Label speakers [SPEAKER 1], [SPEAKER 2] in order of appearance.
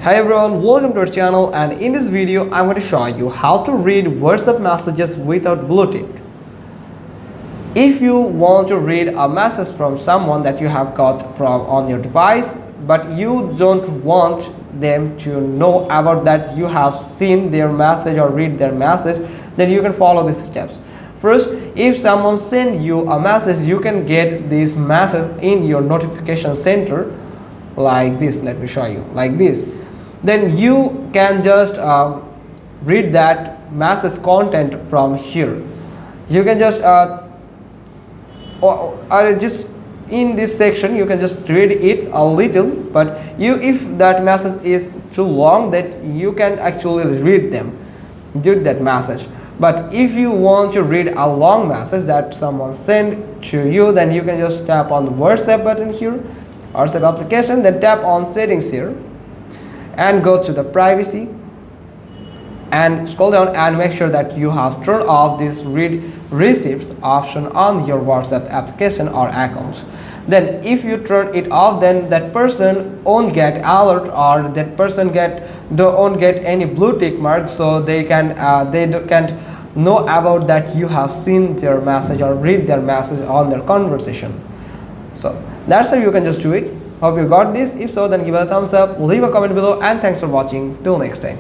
[SPEAKER 1] Hi everyone, welcome to our channel, and in this video I'm going to show you how to read WhatsApp messages without blue tick. If you want to read a message from someone that you have got from on your device, but you don't want them to know about that you have seen their message or read their message, then you can follow these steps. First, if someone send you a message, you can get this message in your notification center like this. Let me show you like this. Then you can just read that message content from here. You can just or just in this section you can just read it a little, but if that message is too long, that you can actually read that message. But if you want to read a long message that someone sent to you, then you can just tap on the WhatsApp button here, WhatsApp application, then tap on settings here and go to the privacy and scroll down and make sure that you have turned off this read receipts option on your WhatsApp application or account. Then if you turn it off, then that person won't get alert, or that person won't get any blue tick mark, so they can't know about that you have seen their message or read their message on their conversation. So that's how you can just do it. Hope you got this. If so, then give it a thumbs up, leave a comment below, and thanks for watching. Till next time.